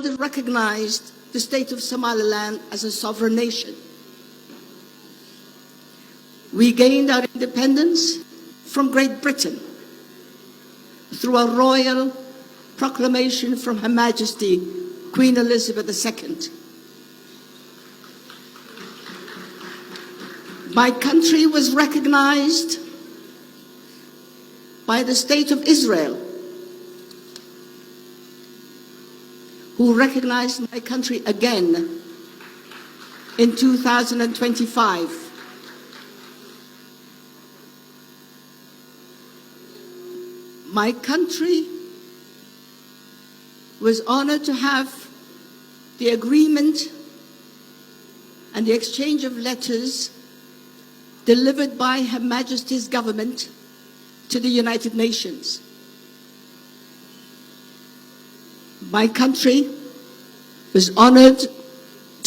world recognized the state of Somaliland as a sovereign nation. We gained our independence from Great Britain through a royal proclamation from Her Majesty Queen Elizabeth II. My country was recognized by the State of Israel, who recognized my country again in 2025. My country was honored to have the agreement and the exchange of letters delivered by Her Majesty's government to the United Nations. My country was honored